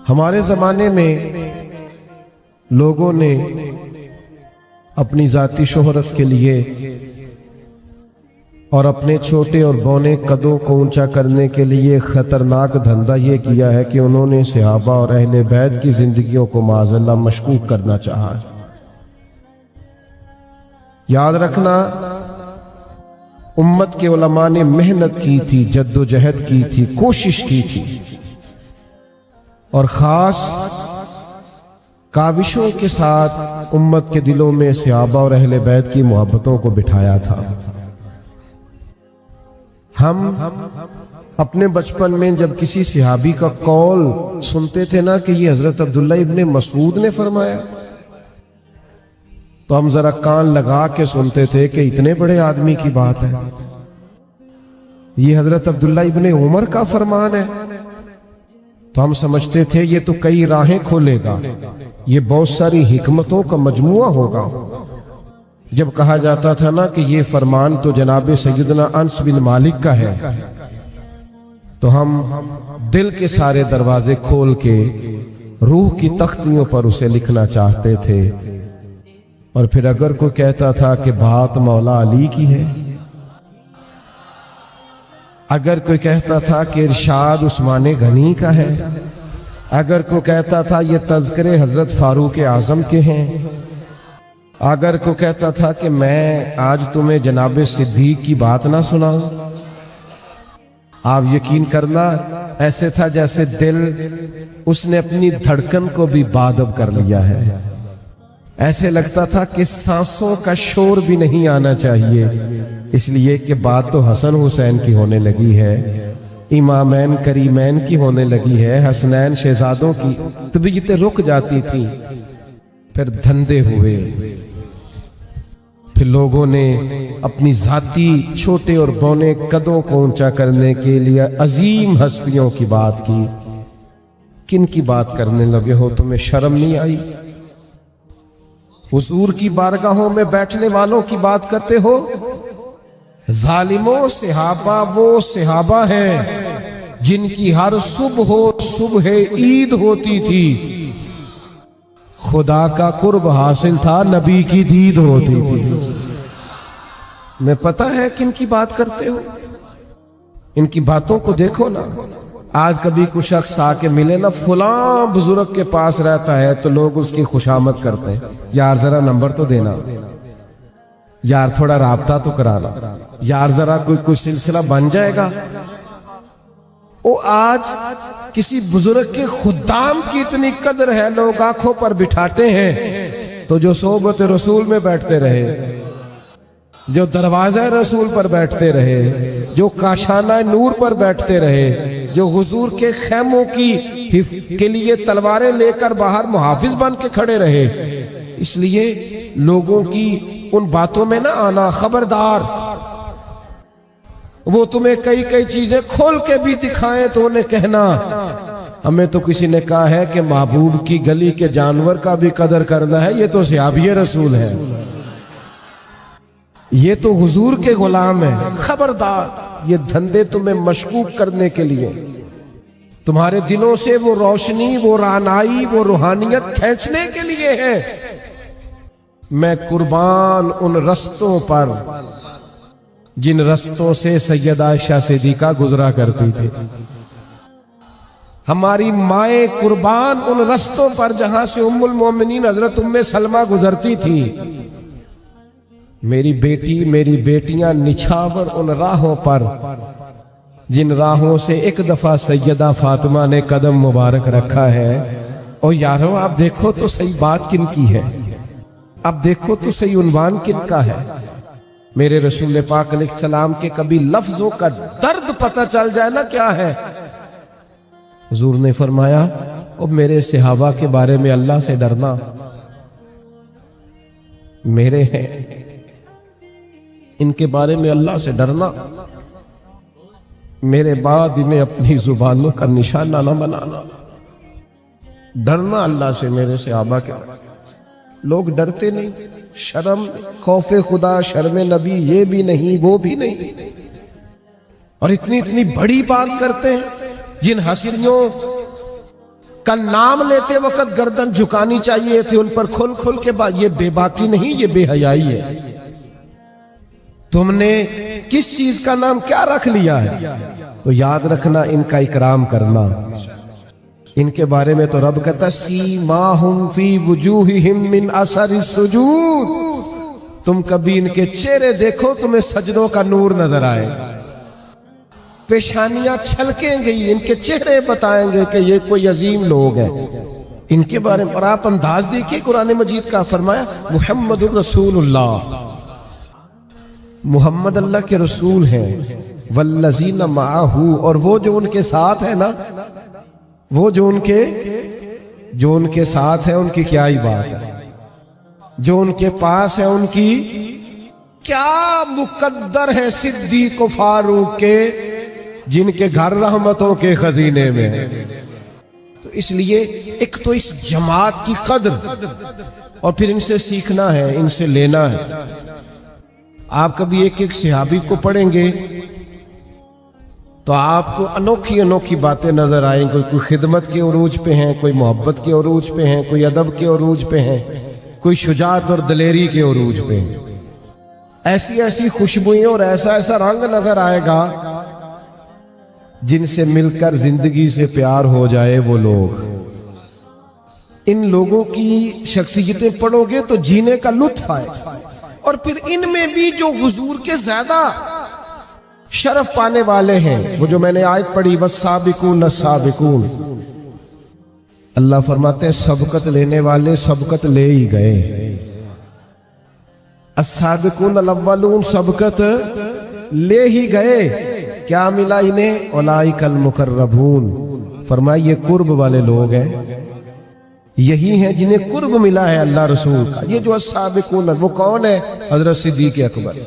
ہمارے زمانے میں لوگوں نے اپنی ذاتی شہرت کے لیے اور اپنے چھوٹے اور بونے قدوں کو اونچا کرنے کے لیے خطرناک دھندا یہ کیا ہے کہ انہوں نے صحابہ اور اہل بیت کی زندگیوں کو معاذ اللہ مشکوک کرنا چاہا۔ یاد رکھنا، امت کے علماء نے محنت کی تھی، جد و جہد کی تھی، کوشش کی تھی، اور خاص کاوشوں کے ساتھ امت کے دلوں میں صحابہ اور اہل بیت کی محبتوں کو بٹھایا تھا۔ ہم اپنے بچپن میں جب کسی صحابی کا قول سنتے تھے نا کہ یہ حضرت عبداللہ ابن مسعود نے فرمایا، تو ہم ذرا کان لگا کے سنتے تھے کہ اتنے بڑے آدمی کی بات ہے، یہ حضرت عبداللہ ابن عمر کا فرمان ہے، تو ہم سمجھتے تھے یہ تو کئی راہیں کھولے گا، یہ بہت ساری حکمتوں کا مجموعہ ہوگا۔ جب کہا جاتا تھا نا کہ یہ فرمان تو جناب سیدنا انس بن مالک کا ہے، تو ہم دل کے سارے دروازے کھول کے روح کی تختیوں پر اسے لکھنا چاہتے تھے، اور پھر اگر کوئی کہتا تھا کہ بات مولا علی کی ہے، اگر کوئی کہتا تھا کہ ارشاد عثمان غنی کا ہے، اگر کوئی کہتا تھا یہ تذکرے حضرت فاروق اعظم کے ہیں، اگر کوئی کہتا تھا کہ میں آج تمہیں جناب صدیق کی بات نہ سناؤں، آپ یقین کرنا ایسے تھا جیسے دل اس نے اپنی دھڑکن کو بھی بادب کر لیا ہے، ایسے لگتا تھا کہ سانسوں کا شور بھی نہیں آنا چاہیے، اس لیے کہ بات تو حسن حسین کی ہونے لگی ہے، امامین کریمین کی ہونے لگی ہے، حسنین شہزادوں کی طبیعتیں رک جاتی تھی۔ پھر دھندے ہوئے، پھر لوگوں نے اپنی ذاتی چھوٹے اور بونے قدوں کو اونچا کرنے کے لیے عظیم ہستیوں کی بات کی۔ کن کی بات کرنے لگے ہو؟ تمہیں شرم نہیں آئی؟ حضور کی بارگاہوں میں بیٹھنے والوں کی بات کرتے ہو؟ ظالموں، صحابہ وہ صحابہ ہیں جن کی ہر صبح عید ہوتی تھی، خدا کا قرب حاصل تھا، نبی کی دید ہوتی تھی۔ میں پتہ ہے کن کی بات کرتے ہو، ان کی باتوں کو دیکھو نا۔ آج کبھی کوئی شخص آ کے ملے نا، فلاں بزرگ کے پاس رہتا ہے، تو لوگ اس کی خوشامد کرتے ہیں، یار ذرا نمبر تو دینا، یار تھوڑا رابطہ تو کرانا، یار ذرا کوئی سلسلہ بن جائے گا۔ او آج کسی بزرگ کے خدام کی اتنی قدر ہے، لوگ آنکھوں پر بٹھاتے ہیں، تو جو صحبت رسول میں بیٹھتے رہے، جو دروازہ رسول پر بیٹھتے رہے، جو کاشانہ نور پر بیٹھتے رہے، جو حضور کے خیموں کے لیے تلواریں لے کر باہر محافظ بن کے کھڑے رہے، اس لیے لوگوں کی ان باتوں میں نہ آنا، خبردار۔ وہ تمہیں کئی چیزیں کھول کے بھی دکھائیں تو انہیں کہنا ہمیں تو کسی نے کہا ہے کہ محبوب کی گلی کے جانور کا بھی قدر کرنا ہے، یہ تو صحابی رسول ہے، یہ تو حضور کے غلام ہیں۔ خبردار، یہ دھندے تمہیں مشکوک کرنے کے لیے، تمہارے دلوں سے وہ روشنی، وہ رعنائی، وہ روحانیت کھینچنے کے لیے ہے۔ میں قربان ان رستوں پر جن رستوں سے سیدہ عائشہ صدیقہ گزرا کرتی تھی، ہماری مائیں قربان ان رستوں پر جہاں سے ام المومنین حضرت ام سلمہ گزرتی تھی۔ میری بیٹی، میری بیٹیاں نچھاور ان راہوں پر جن راہوں سے ایک دفعہ سیدہ فاطمہ نے قدم مبارک رکھا ہے۔ اور یارو آپ دیکھو تو صحیح بات کن کی ہے، اب دیکھو تو صحیح عنوان کن کا ہے۔ میرے رسول پاک علیہ السلام کے کبھی لفظوں کا درد پتہ چل جائے نا کیا ہے، حضور نے فرمایا او میرے صحابہ کے بارے میں اللہ سے ڈرنا، میرے ہیں، ان کے بارے میں اللہ سے ڈرنا، میرے بعد انہیں اپنی زبانوں کا نشانہ نہ بنانا، ڈرنا اللہ سے میرے صحابہ کے۔ لوگ ڈرتے نہیں، شرم خوف خدا شرم نبی یہ بھی نہیں وہ بھی نہیں، اور اتنی بڑی بات کرتے ہیں جن ہستیوں کا نام لیتے وقت گردن جھکانی چاہیے تھی ان پر کھل کھل کے بات. یہ بے باکی نہیں، یہ بے حیائی ہے. تم نے کس چیز کا نام کیا رکھ لیا ہے؟ تو یاد رکھنا ان کا اکرام کرنا. ان کے بارے میں تو رب کہتا ہے سیماہم فی وجوہہم من اثر السجود. تم کبھی ان کے چہرے دیکھو تمہیں سجدوں کا نور نظر آئے، پیشانیاں چھلکیں گئی، ان کے چہرے بتائیں گے کہ یہ کوئی عظیم لوگ ہیں. ان کے بارے میں اور آپ انداز دیکھیے قرآن مجید کا. فرمایا محمد الرسول اللہ، محمد اللہ کے رسول ہیں. والذین معہ، اور وہ جو ان کے ساتھ ہے نا، وہ جو ان کے ساتھ ہیں ان کی کیا ہی بات ہے. جو ان کے پاس ہے ان کی کیا مقدر ہے. صدیق و فاروق کے جن کے گھر رحمتوں کے خزینے میں ہے. تو اس لیے ایک تو اس جماعت کی قدر اور پھر ان سے سیکھنا ہے، ان سے لینا ہے. آپ کبھی ایک ایک صحابی کو پڑھیں گے تو آپ کو انوکھی باتیں نظر آئیں. کوئی خدمت کے عروج پہ ہیں، کوئی محبت کے عروج پہ ہیں، کوئی ادب کے عروج پہ ہیں، کوئی شجاعت اور دلیری کے عروج پہ ہیں. ایسی خوشبوئیں اور ایسا رنگ نظر آئے گا جن سے مل کر زندگی سے پیار ہو جائے وہ لوگ. ان لوگوں کی شخصیتیں پڑھو گے تو جینے کا لطف آئے. اور پھر ان میں بھی جو حضور کے زیادہ شرف پانے والے ہیں، وہ جو میں نے آیت پڑھی والسابقون السابقون، اللہ فرماتے ہیں سبقت لینے والے سبقت لے ہی گئے. السابقون الاولون سبقت لے ہی گئے. کیا ملا انہیں؟ اولئک المقربون. فرمایا یہ قرب والے لوگ ہیں، یہی ہیں جنہیں قرب ملا ہے اللہ رسول کا. یہ جو السابقون وہ کون ہے؟ حضرت صدیق اکبر،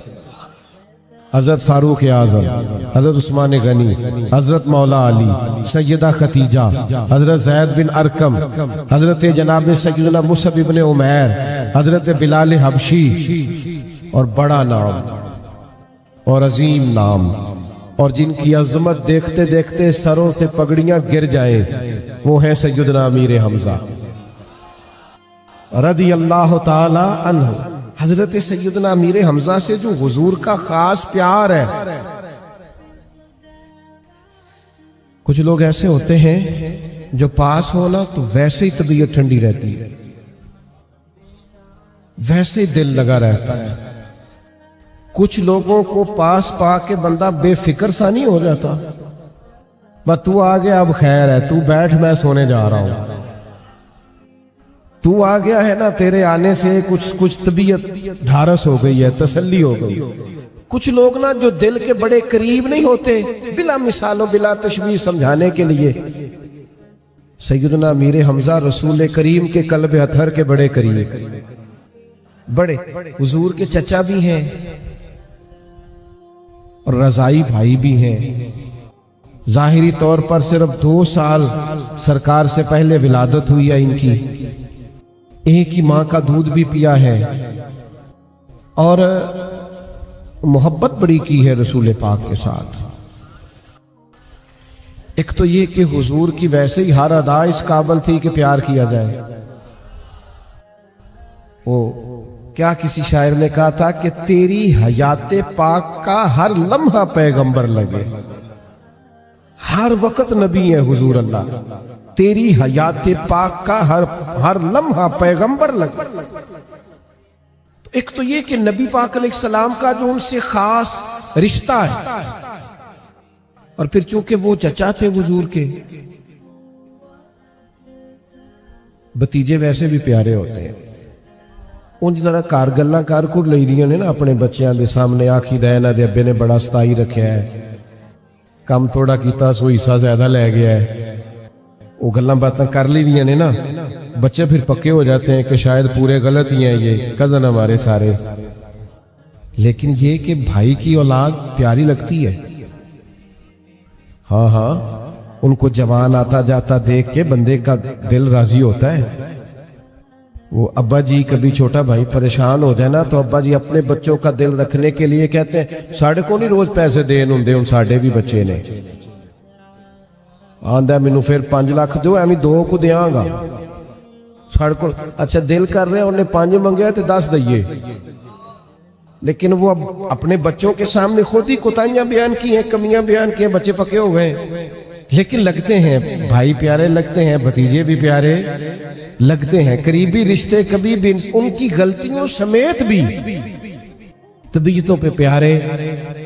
حضرت فاروق اعظم، حضرت عثمان غنی، حضرت مولا علی، سیدہ خدیجہ، حضرت زید بن ارقم، حضرت جناب سیدنا مصعب بن عمیر، حضرت بلال حبشی. اور بڑا نام اور عظیم نام اور جن کی عظمت دیکھتے دیکھتے سروں سے پگڑیاں گر جائیں، وہ ہیں سیدنا امیر حمزہ رضی اللہ تعالی عنہ. حضرت سیدنا امیر حمزہ سے جو حضور کا خاص پیار ہے. کچھ لوگ ایسے ہوتے ہیں جو پاس ہونا تو ویسے ہی طبیعت ٹھنڈی رہتی ہے، ویسے ہی دل لگا رہتا ہے. کچھ لوگوں کو پاس پا کے بندہ بے فکر سا نہیں ہو جاتا، بس تو آ گیا اب خیر ہے، تو بیٹھ میں سونے جا رہا ہوں. تو آ گیا ہے نا، تیرے آنے سے کچھ طبیعت ڈھارس ہو گئی ہے، تسلی ہو گئی. کچھ لوگ نا جو دل کے بڑے قریب نہیں ہوتے، بلا مثال و بلا تشبیہ سمجھانے کے لیے، سیدنا امیر حمزہ رسول کریم کے قلب اطہر کے بڑے قریب، بڑے حضور کے چچا بھی ہیں اور رضائی بھائی بھی ہیں. ظاہری طور پر صرف 2 سال سرکار سے پہلے ولادت ہوئی ہے ان کی، ایک ہی ماں کا دودھ بھی پیا ہے اور محبت بڑی کی ہے رسول پاک کے ساتھ. ایک تو یہ کہ حضور کی ویسے ہی ہر ادا اس قابل تھی کہ پیار کیا جائے. وہ کیا کسی شاعر نے کہا تھا کہ تیری حیات پاک کا ہر لمحہ پیغمبر لگے. ہر وقت نبی ہے حضور اللہ، تیری حیات پاک کا ہر لمحہ پیغمبر لگے. ایک تو یہ کہ نبی پاک علیہ السلام کا جو ان سے خاص رشتہ ہے، اور پھر چونکہ وہ چچا تھے حضور کے، بتیجے ویسے بھی پیارے ہوتے ہیں. انج ذرا کار گلاں کر کر لئی دیاں نے نا اپنے بچیاں دے سامنے، آکھی دے نہ دے ابے نے بڑا ستائی رکھیا ہے، کم تھوڑا کیتا سو حصہ زیادہ لے گیا ہے. وہ گلاں باتاں کر لی دیاں نے نا، بچے پھر پکے ہو جاتے ہیں کہ شاید پورے غلط ہی ہیں یہ کزن ہمارے سارے. لیکن یہ کہ بھائی کی اولاد پیاری لگتی ہے. ہاں ان کو جوان آتا جاتا دیکھ کے بندے کا دل راضی ہوتا ہے. وہ ابا جی کبھی چھوٹا بھائی پریشان ہو جائے نا تو ابا جی اپنے بچوں کا دل رکھنے کے لیے کہتے ہیں ساڑھے کو نہیں روز پیسے دین ہوں ان ساڑھے بھی بچے نے آندہ مینو پھر 5 لاکھ دو ایمی 2 کو دیاں گا ساڑھے کو اچھا دل کر رہے ہیں انہیں 5 منگیا تو 10 دئیے لیکن وہ اب اپنے بچوں کے سامنے خود ہی کوتاہیاں بیان کی ہیں کمیاں بیان کی ہیں بچے پکے ہو گئے لیکن لگتے ہیں بھائی پیارے لگتے ہیں بھتیجے بھی پیارے لگتے ہیں قریبی رشتے کبھی بھی ان کی غلطیوں سمیت بھی طبیعتوں پہ پیارے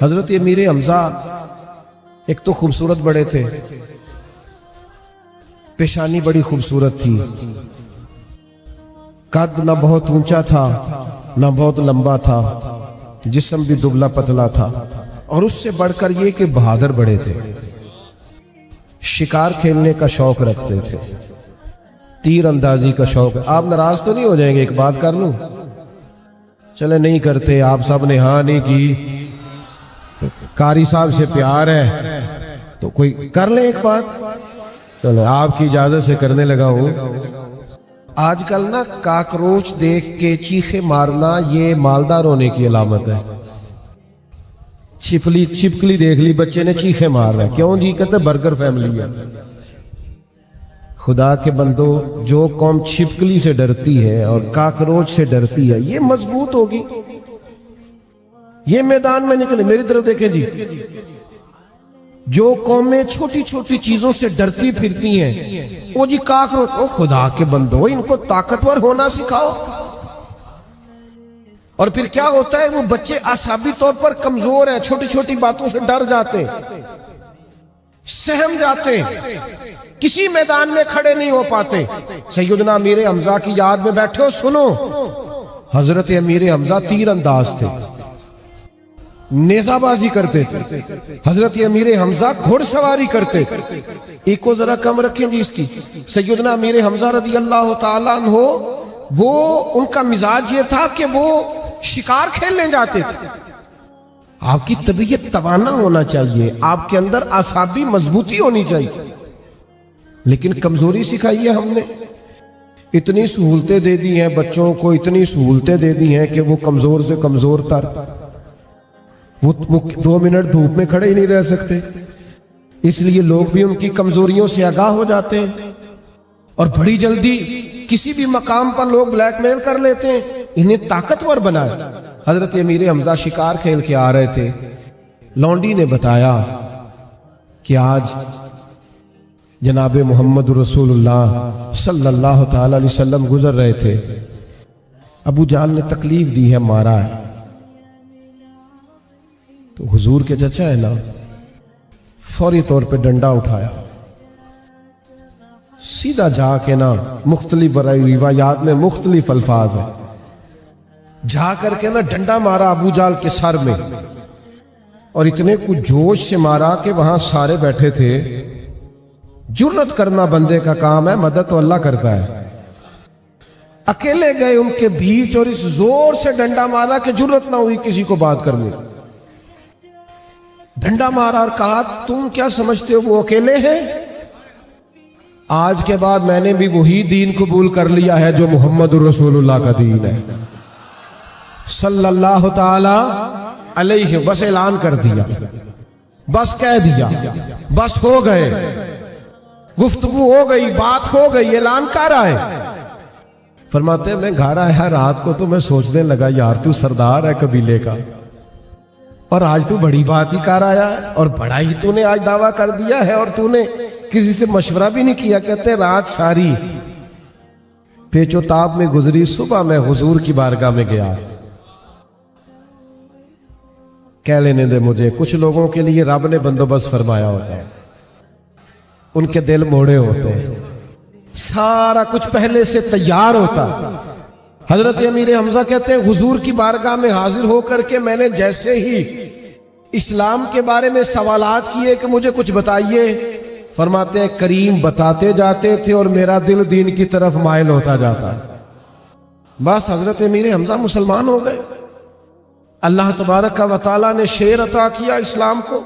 حضرت امیر حمزہ ایک تو خوبصورت بڑے تھے پیشانی بڑی خوبصورت تھی قد نہ بہت اونچا تھا نہ بہت لمبا تھا جسم بھی دبلا پتلا تھا اور اس سے بڑھ کر یہ کہ بہادر بڑے تھے شکار کھیلنے کا شوق رکھتے تھے تیر اندازی کا شوق آپ ناراض تو نہیں ہو جائیں گے ایک بات کر لوں چلے نہیں کرتے آپ سب نے ہاں نہیں کی تو قاری صاحب سے پیار ہے تو کوئی کر لیں ایک بات چلے آپ کی اجازت سے کرنے لگا ہوں آج کل نا کاکروچ دیکھ کے چیخے مارنا یہ مالدار ہونے کی علامت ہے چھپکلی دیکھ لی بچے نے چیخے مار رہا ہے کیوں جی کہتے برگر فیملی ہے خدا کے بندو جو قوم چھپکلی سے ڈرتی ہے اور کاکروچ سے ڈرتی ہے یہ مضبوط ہوگی یہ میدان میں نکلے میری طرف دیکھیں جی جو قومیں چھوٹی چھوٹی چیزوں سے ڈرتی پھرتی ہیں وہ جی کاکروچ او خدا کے بندو ان کو طاقتور ہونا سکھاؤ اور پھر کیا ہوتا ہے وہ بچے اعصابی طور پر کمزور ہیں چھوٹی چھوٹی باتوں سے ڈر جاتے سہم جاتے کسی میدان میں کھڑے نہیں ہو پاتے سیدنا امیر حمزہ کی یاد میں بیٹھے ہو سنو حضرت امیر حمزہ تیر انداز تھے نیزہ بازی کرتے تھے حضرت امیر حمزہ گھڑ سواری کرتے تھے ایک کو ذرا کم رکھیں جی اس کی سیدنا امیر حمزہ رضی اللہ تعالیٰ عنہ وہ ان کا مزاج یہ تھا کہ وہ شکار کھیلنے جاتے تھے آپ کی طبیعت توانا ہونا چاہیے آپ کے اندر اعصابی مضبوطی ہونی چاہیے لیکن کمزوری سکھائی ہے ہم نے اتنی سہولتیں دے دی ہیں بچوں کو اتنی سہولتیں دے دی ہیں کہ وہ کمزور سے کمزور تر وہ 2 منٹ دھوپ میں کھڑے ہی نہیں رہ سکتے اس لیے لوگ بھی ان کی کمزوریوں سے آگاہ ہو جاتے ہیں اور بڑی جلدی کسی بھی مقام پر لوگ بلیک میل کر لیتے ہیں انہیں طاقتور بنائے حضرت امیر حمزہ شکار کھیل کے آ رہے تھے لونڈی نے بتایا کہ آج جناب محمد رسول اللہ صلی اللہ تعالی علیہ وسلم گزر رہے تھے ابو جہل نے تکلیف دی ہے مارا ہے تو حضور کے چچا ہے نا فوری طور پہ ڈنڈا اٹھایا سیدھا جا کے نا مختلف روایات میں مختلف الفاظ ہیں جا کر کے نا ڈنڈا مارا ابو جہل کے سر میں اور اتنے کچھ جوش سے مارا کہ وہاں سارے بیٹھے تھے جرت کرنا بندے کا کام ہے مدد تو اللہ کرتا ہے اکیلے گئے ان کے بیچ اور اس زور سے ڈنڈا مارا کہ جرت نہ ہوئی کسی کو بات کرنے ڈنڈا مارا اور کہا تم کیا سمجھتے ہو وہ اکیلے ہیں آج کے بعد میں نے بھی وہی دین قبول کر لیا ہے جو محمد رسول اللہ کا دین ہے صلی اللہ تعالی علیہ بس اعلان کر دیا بس کہہ دیا بس ہو گئے گفتگو ہو گئی بات ہو گئی اعلان کر آئے فرماتے ہیں میں گھر آیا رات کو تو میں سوچنے لگا یار تو سردار ہے قبیلے کا اور آج تو بڑی بات ہی کر آیا ہے اور بڑا ہی تو نے آج دعویٰ کر دیا ہے اور تو نے کسی سے مشورہ بھی نہیں کیا کہتے رات ساری پیچ و تاب میں گزری صبح میں حضور کی بارگاہ میں گیا کہہ لینے دے مجھے کچھ لوگوں کے لیے رب نے بندوبست فرمایا ہوتا ہے ان کے دل موڑے ہوتے ہیں سارا کچھ پہلے سے تیار ہوتا حضرت امیر حمزہ کہتے ہیں حضور کی بارگاہ میں حاضر ہو کر کے میں نے جیسے ہی اسلام کے بارے میں سوالات کیے کہ مجھے کچھ بتائیے فرماتے ہیں کریم بتاتے جاتے تھے اور میرا دل دین کی طرف مائل ہوتا جاتا بس حضرت امیر حمزہ مسلمان ہو گئے اللہ تبارک و تعالیٰ نے شعر عطا کیا اسلام کو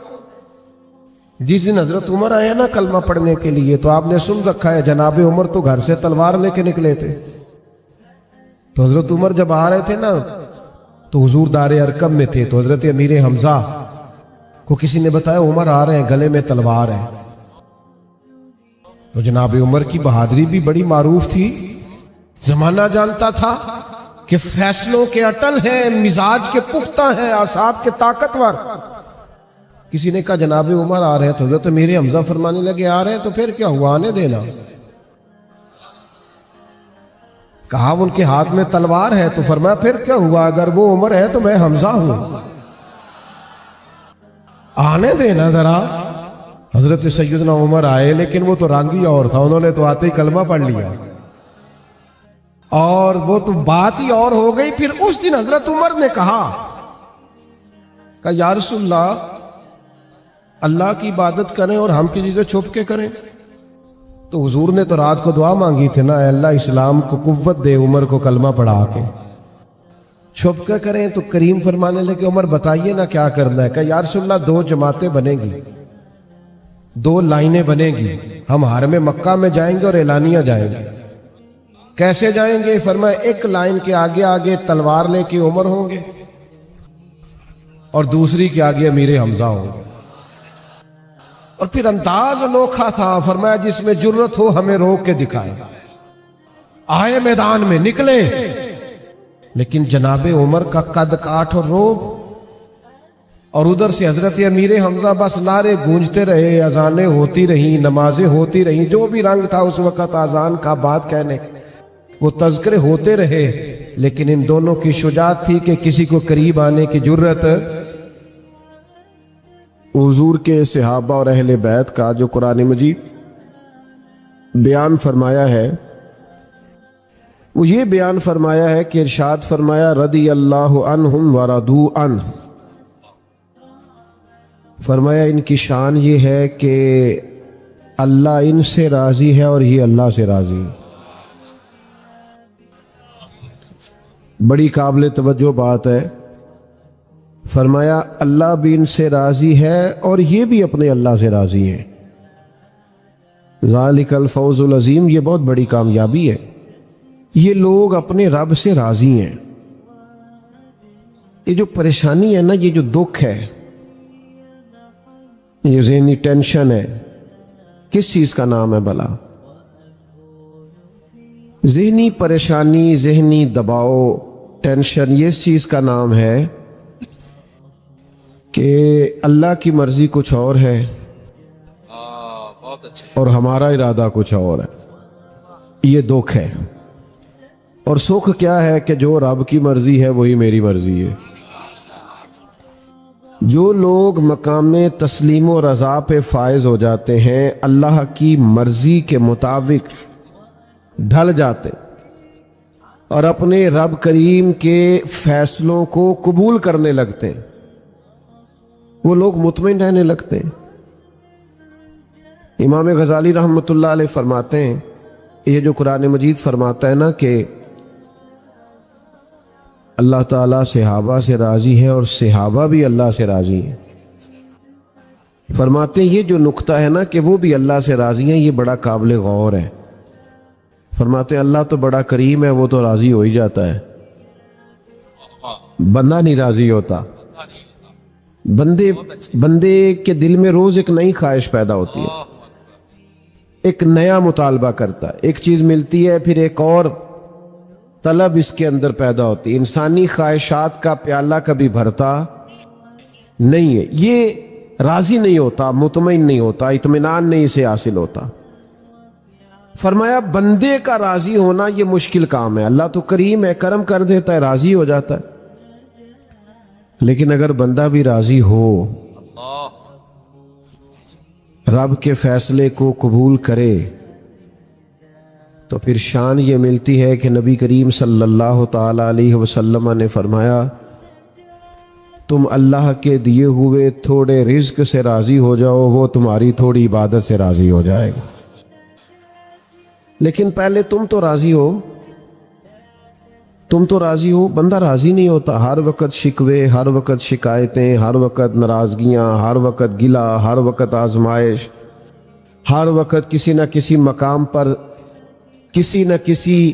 جس دن حضرت عمر آئے نا کلمہ پڑھنے کے لیے تو آپ نے سن رکھا ہے جناب عمر تو گھر سے تلوار لے کے نکلے تھے تو حضرت عمر جب آ رہے تھے نا تو حضور دار ارقم میں تھے، تو حضرت امیر حمزہ کو کسی نے بتایا عمر آ رہے ہیں، گلے میں تلوار ہے۔ تو جناب عمر کی بہادری بھی بڑی معروف تھی، زمانہ جانتا تھا کہ فیصلوں کے اٹل ہیں، مزاج کے پختہ ہیں، اعصاب کے طاقتور۔ کسی نے کہا جناب عمر آ رہے ہیں، تو حضرت امیر حمزہ فرمانے لگے آ رہے ہیں تو پھر کیا ہوا، آنے دینا۔ کہا ان کے ہاتھ میں تلوار ہے، تو فرمایا پھر کیا ہوا، اگر وہ عمر ہے تو میں حمزہ ہوں، آنے دینا ذرا۔ حضرت سیدنا عمر آئے، لیکن وہ تو رنگ ہی اور تھا، انہوں نے تو آتے ہی کلمہ پڑھ لیا اور وہ تو بات ہی اور ہو گئی۔ پھر اس دن حضرت عمر نے کہا یا رسول اللہ، اللہ کی عبادت کریں اور ہم کی چیزیں چھپ کے کریں؟ تو حضور نے تو رات کو دعا مانگی تھی نا، اے اللہ اسلام کو قوت دے، عمر کو کلمہ پڑھا کے۔ چھپ کے کریں تو کریم فرمانے لگے عمر بتائیے نا کیا کرنا ہے؟ کہ یا رسول اللہ 2 جماعتیں بنیں گی، 2 لائنیں بنیں گی، ہم حرم مکہ میں جائیں گے اور اعلانیہ جائیں گے۔ کیسے جائیں گے؟ فرمایا ایک لائن کے آگے آگے تلوار لے کے عمر ہوں گے اور دوسری کے آگے امیر حمزہ ہوں گے۔ اور پھر انداز انوکھا تھا، فرمایا جس میں جرت ہو ہمیں روک کے دکھائے، آئے میدان میں نکلے۔ لیکن جناب عمر کا قد کاٹ اور روب، اور ادھر سے حضرت امیر حمزہ بس نعرے گونجتے رہے، اذانیں ہوتی رہیں، نمازیں ہوتی رہیں، جو بھی رنگ تھا اس وقت اذان کا، بات کہنے وہ تذکرے ہوتے رہے۔ لیکن ان دونوں کی شجاعت تھی کہ کسی کو قریب آنے کی جرت۔ حضور کے صحابہ اور اہل بیت کا جو قرآن مجید بیان فرمایا ہے، وہ یہ بیان فرمایا ہے کہ ارشاد فرمایا رضی اللہ عنہم ورضوا عنہ، فرمایا ان کی شان یہ ہے کہ اللہ ان سے راضی ہے اور یہ اللہ سے راضی ہے۔ بڑی قابل توجہ بات ہے، فرمایا اللہ بھی ان سے راضی ہے اور یہ بھی اپنے اللہ سے راضی ہے۔ ذالک الفوز العظیم، یہ بہت بڑی کامیابی ہے، یہ لوگ اپنے رب سے راضی ہیں۔ یہ جو پریشانی ہے نا، یہ جو دکھ ہے، یہ ذہنی ٹینشن ہے، کس چیز کا نام ہے بھلا؟ ذہنی پریشانی، ذہنی دباؤ، ٹینشن، یہ اس چیز کا نام ہے کہ اللہ کی مرضی کچھ اور ہے اور ہمارا ارادہ کچھ اور ہے، یہ دکھ ہے۔ اور سکھ کیا ہے کہ جو رب کی مرضی ہے وہی میری مرضی ہے۔ جو لوگ مقام تسلیم و رضا پہ فائز ہو جاتے ہیں، اللہ کی مرضی کے مطابق ڈھل جاتے اور اپنے رب کریم کے فیصلوں کو قبول کرنے لگتے ہیں، وہ لوگ مطمئن رہنے لگتے ہیں۔ امام غزالی رحمۃ اللہ علیہ فرماتے ہیں، یہ جو قرآن مجید فرماتا ہے نا کہ اللہ تعالیٰ صحابہ سے راضی ہے اور صحابہ بھی اللہ سے راضی ہیں، فرماتے ہیں یہ جو نقطہ ہے نا کہ وہ بھی اللہ سے راضی ہیں، یہ بڑا قابل غور ہے۔ فرماتے ہیں اللہ تو بڑا کریم ہے، وہ تو راضی ہو ہی جاتا ہے، بندہ نہیں راضی ہوتا۔ بندے کے دل میں روز ایک نئی خواہش پیدا ہوتی ہے، ایک نیا مطالبہ کرتا ہے، ایک چیز ملتی ہے پھر ایک اور طلب اس کے اندر پیدا ہوتی ہے۔ انسانی خواہشات کا پیالہ کبھی بھرتا نہیں ہے، یہ راضی نہیں ہوتا، مطمئن نہیں ہوتا، اطمینان نہیں اسے حاصل ہوتا۔ فرمایا بندے کا راضی ہونا یہ مشکل کام ہے، اللہ تو کریم ہے، کرم کر دیتا ہے، راضی ہو جاتا ہے۔ لیکن اگر بندہ بھی راضی ہو، رب کے فیصلے کو قبول کرے، تو پھر شان یہ ملتی ہے کہ نبی کریم صلی اللہ تعالی علیہ وسلم نے فرمایا تم اللہ کے دیے ہوئے تھوڑے رزق سے راضی ہو جاؤ، وہ تمہاری تھوڑی عبادت سے راضی ہو جائے گا۔ لیکن پہلے تم تو راضی ہو، تم تو راضی ہو۔ بندہ راضی نہیں ہوتا، ہر وقت شکوے، ہر وقت شکایتیں، ہر وقت ناراضگیاں، ہر وقت گلہ، ہر وقت آزمائش، ہر وقت کسی نہ کسی مقام پر کسی نہ کسی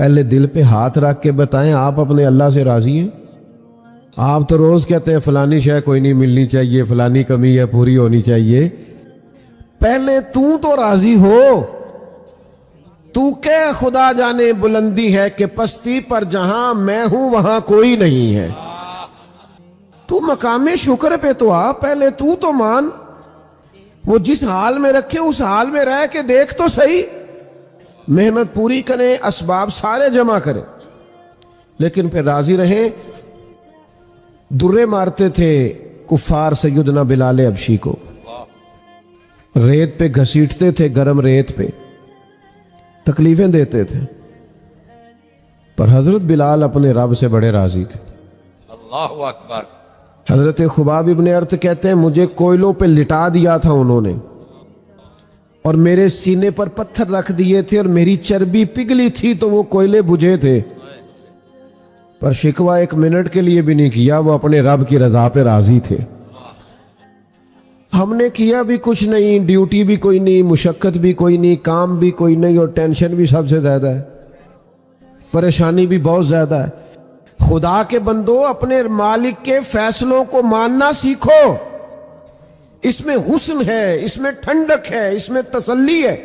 پہلے دل پہ ہاتھ رکھ کے بتائیں آپ اپنے اللہ سے راضی ہیں؟ آپ تو روز کہتے ہیں فلانی شے کوئی نہیں ملنی چاہیے، فلانی کمی ہے پوری ہونی چاہیے۔ پہلے تو راضی ہو۔ تو کہ خدا جانے بلندی ہے کہ پستی پر جہاں میں ہوں وہاں کوئی نہیں ہے۔ تو مقام شکر پہ تو آ، پہلے تو مان۔ وہ جس حال میں رکھے اس حال میں رہ کے دیکھ تو صحیح، محنت پوری کریں، اسباب سارے جمع کریں، لیکن پھر راضی رہیں۔ درے مارتے تھے کفار سیدنا بلال حبشی کو، ریت پہ گھسیٹتے تھے، گرم ریت پہ تکلیفیں دیتے تھے، پر حضرت بلال اپنے رب سے بڑے راضی تھے۔ اللہ اکبر۔ حضرت خباب ابن ارت کہتے ہیں مجھے کوئلوں پہ لٹا دیا تھا انہوں نے، اور میرے سینے پر پتھر رکھ دیے تھے، اور میری چربی پگھلی تھی تو وہ کوئلے بجھے تھے، پر شکوہ ایک منٹ کے لیے بھی نہیں کیا، وہ اپنے رب کی رضا پہ راضی تھے۔ ہم نے کیا بھی کچھ نہیں، ڈیوٹی بھی کوئی نہیں، مشقت بھی کوئی نہیں، کام بھی کوئی نہیں، اور ٹینشن بھی سب سے زیادہ ہے، پریشانی بھی بہت زیادہ ہے۔ خدا کے بندو اپنے مالک کے فیصلوں کو ماننا سیکھو، اس میں حسن ہے، اس میں ٹھنڈک ہے، اس میں تسلی ہے۔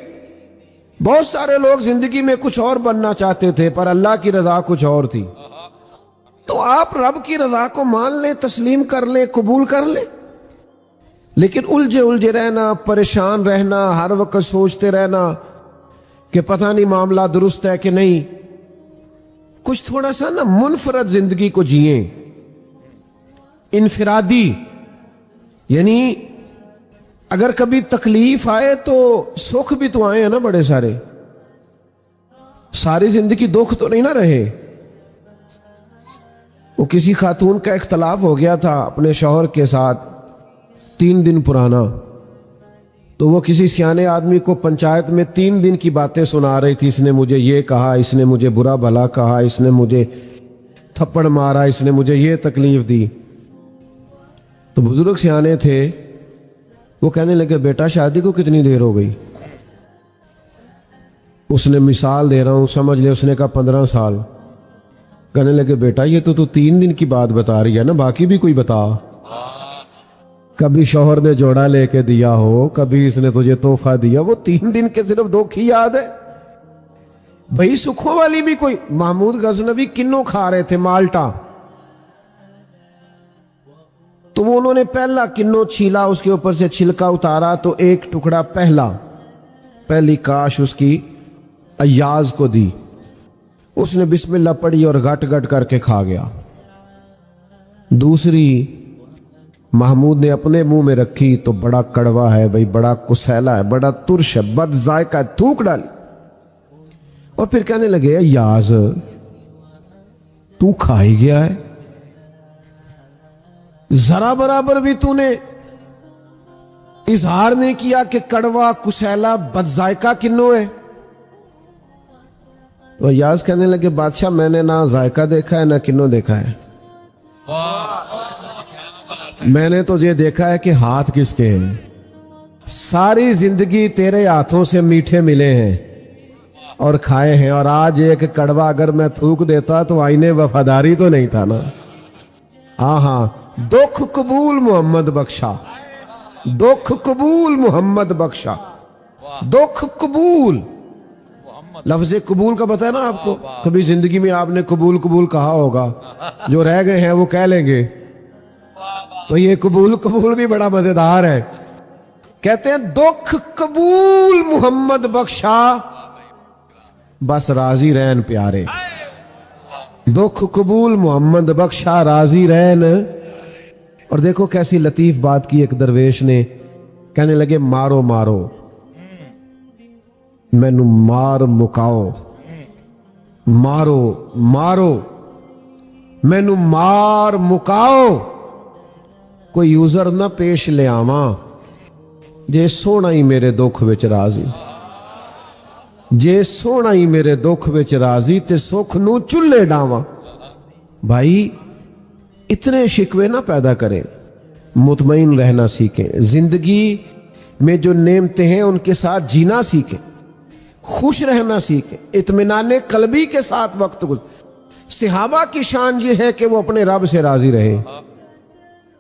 بہت سارے لوگ زندگی میں کچھ اور بننا چاہتے تھے، پر اللہ کی رضا کچھ اور تھی۔ تو آپ رب کی رضا کو مان لیں، تسلیم کر لیں، قبول کر لیں، لیکن الجھے رہنا، پریشان رہنا، ہر وقت سوچتے رہنا کہ پتہ نہیں معاملہ درست ہے کہ نہیں، کچھ تھوڑا سا نا منفرد زندگی کو جئیں، انفرادی۔ یعنی اگر کبھی تکلیف آئے تو سکھ بھی تو آئے ہیں نا بڑے سارے، ساری زندگی دکھ تو نہیں نہ رہے۔ وہ کسی خاتون کا اختلاف ہو گیا تھا اپنے شوہر کے ساتھ 3 دن پرانا، تو وہ کسی سیانے آدمی کو پنچایت میں 3 دن کی باتیں سنا رہی تھی، اس نے مجھے یہ کہا، اس نے مجھے برا بھلا کہا، اس نے مجھے تھپڑ مارا، اس نے مجھے یہ تکلیف دی۔ تو بزرگ سیانے تھے، وہ کہنے لگے بیٹا شادی کو کتنی دیر ہو گئی؟ اس نے مثال دے رہا ہوں سمجھ لے، اس نے کہا 15 سال۔ کہنے لگے بیٹا یہ تو 3 دن کی بات بتا رہی ہے نا، باقی بھی کوئی بتا۔ کبھی شوہر نے جوڑا لے کے دیا ہو، کبھی اس نے تجھے تحفہ دیا، وہ 3 دن کے صرف 2 ہی یاد ہے بھئی۔ سکھوں والی بھی کوئی، محمود غزنوی کنوں کھا رہے تھے مالٹا، تو وہ انہوں نے پہلا کنوں چھیلا، اس کے اوپر سے چھلکا اتارا تو ایک ٹکڑا پہلی کاش اس کی ایاز کو دی، اس نے بسم اللہ پڑھی اور گٹ گٹ کر کے کھا گیا۔ دوسری محمود نے اپنے منہ میں رکھی تو بڑا کڑوا ہے بھائی، بڑا کسیلا ہے، بڑا ترش ہے، بد ذائقہ ہے، تھوک ڈالی، اور پھر کہنے لگے ایاز تو کھا ہی گیا ہے، ذرا برابر بھی تو نے اظہار نہیں کیا کہ کڑوا، کسیلا، بد ذائقہ کنوں ہے۔ تو ایاز کہنے لگے بادشاہ میں نے نہ ذائقہ دیکھا ہے نہ کنوں دیکھا ہے، میں نے تو یہ دیکھا ہے کہ ہاتھ کس کے ہیں، ساری زندگی تیرے ہاتھوں سے میٹھے ملے ہیں اور کھائے ہیں، اور آج ایک کڑوا اگر میں تھوک دیتا تو آئینے وفاداری تو نہیں تھا نا۔ ہاں دکھ قبول محمد بخشا، دکھ قبول محمد بخشا، دکھ قبول۔ لفظ قبول کا پتہ ہے نا آپ کو، کبھی زندگی میں آپ نے قبول قبول کہا ہوگا، جو رہ گئے ہیں وہ کہہ لیں گے، تو یہ قبول بھی بڑا مزیدار ہے۔ کہتے ہیں دکھ قبول محمد بخشا، بس راضی رہن پیارے، دکھ قبول محمد بخشا، راضی رہن۔ اور دیکھو کیسی لطیف بات کی ایک درویش نے، کہنے لگے مارو مارو مینو مار مکاؤ، مارو مارو مینو مار مکاؤ، کوئی عذر نہ پیش لے آواں، جے سونا ہی میرے دکھ وچ راضی، جے سونا ہی میرے دکھ وچ راضی تے سکھ نو چلے ڈاواں۔ بھائی اتنے شکوے نہ پیدا کریں، مطمئن رہنا سیکھیں، زندگی میں جو نعمتیں ہیں ان کے ساتھ جینا سیکھیں۔ خوش رہنا سیکھیں، اطمینان قلبی کے ساتھ وقت صحابہ کی شان یہ ہے کہ وہ اپنے رب سے راضی رہے،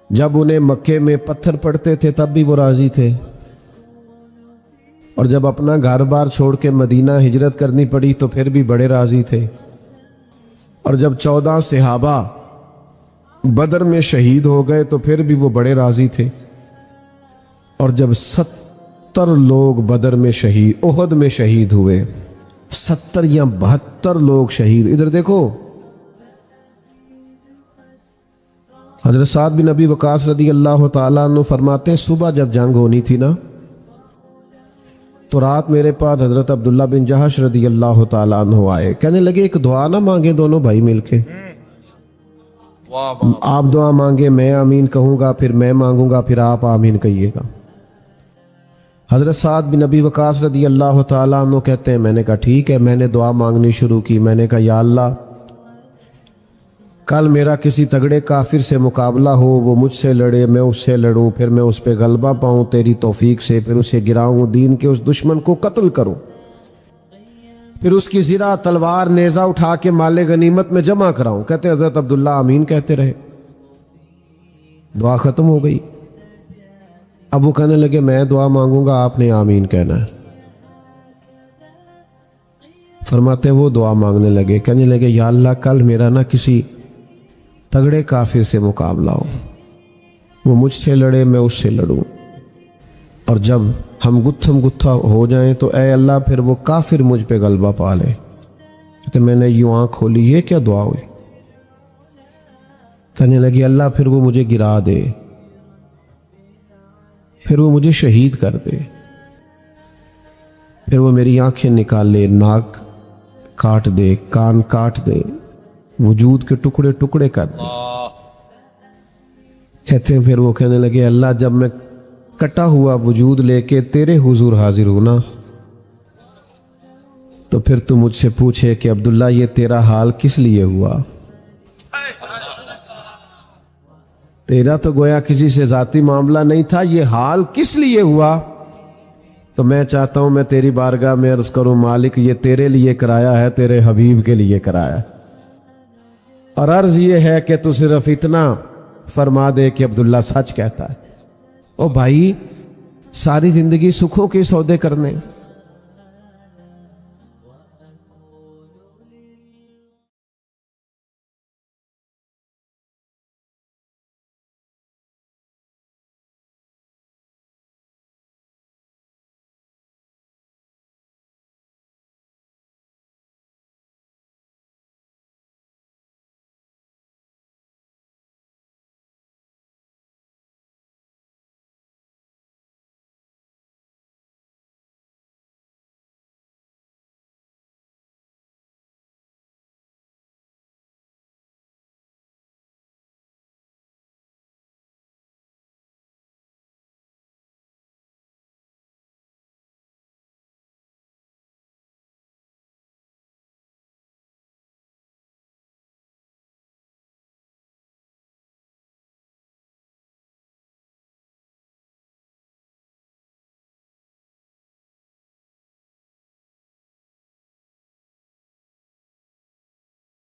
جب انہیں مکے میں پتھر پڑتے تھے تب بھی وہ راضی تھے، اور جب اپنا گھر بار چھوڑ کے مدینہ ہجرت کرنی پڑی تو پھر بھی بڑے راضی تھے، اور جب 14 صحابہ بدر میں شہید ہو گئے تو پھر بھی وہ بڑے راضی تھے، اور جب 70 لوگ بدر میں شہید، احد میں شہید ہوئے، 70 یا 72 لوگ شہید۔ ادھر دیکھو، حضرت سعد بن ابی وقاص رضی اللہ تعالیٰ عنہ فرماتے ہیں صبح جب جنگ ہونی تھی نا تو رات میرے پاس حضرت عبداللہ بن جہش رضی اللہ تعالیٰ عنہ آئے، کہنے لگے ایک دعا نہ مانگے دونوں بھائی مل کے؟ واہ واہ آپ دعا مانگے، میں آمین کہوں گا، پھر میں مانگوں گا، پھر آپ آمین کہیے گا۔ حضرت سعد بن ابی وقاص رضی اللہ تعالیٰ عنہ کہتے ہیں میں نے کہا ٹھیک ہے، میں نے دعا مانگنی شروع کی، میں نے کہا یا اللہ کل میرا کسی تگڑے کافر سے مقابلہ ہو، وہ مجھ سے لڑے، میں اس سے لڑوں، پھر میں اس پہ غلبہ پاؤں تیری توفیق سے، پھر اسے گراؤں، دین کے اس دشمن کو قتل کروں، پھر اس کی زرہ، تلوار، نیزہ اٹھا کے مال غنیمت میں جمع کراؤں۔ کہتے حضرت عبداللہ آمین کہتے رہے، دعا ختم ہو گئی۔ اب وہ کہنے لگے میں دعا مانگوں گا، آپ نے آمین کہنا ہے۔ فرماتے وہ دعا مانگنے لگے، کہنے لگے یا اللہ کل میرا نہ کسی تگڑے کافر سے مقابلہ ہو، وہ مجھ سے لڑے، میں اس سے لڑوں، اور جب ہم گتھم گتھا ہو جائیں تو اے اللہ پھر وہ کافر مجھ پہ غلبہ پا لے۔ تو میں نے یوں آنکھ کھولی، یہ کیا دعا ہوئی؟ کہنے لگی اللہ پھر وہ مجھے گرا دے، پھر وہ مجھے شہید کر دے، پھر وہ میری آنکھیں نکال لے، ناک کاٹ دے، کان کاٹ دے، وجود کے ٹکڑے ٹکڑے کر دے۔ کہتے ہیں پھر وہ کہنے لگے اللہ جب میں کٹا ہوا وجود لے کے تیرے حضور حاضر ہونا تو پھر تو مجھ سے پوچھے کہ عبداللہ یہ تیرا حال کس لیے ہوا؟ تیرا تو گویا کسی سے ذاتی معاملہ نہیں تھا، یہ حال کس لیے ہوا؟ تو میں چاہتا ہوں میں تیری بارگاہ میں عرض کروں مالک یہ تیرے لیے کرایا ہے، تیرے حبیب کے لیے کرایا ہے، اور عرض یہ ہے کہ تو صرف اتنا فرما دے کہ عبداللہ سچ کہتا ہے۔ او بھائی ساری زندگی سکھوں کے سودے کرنے،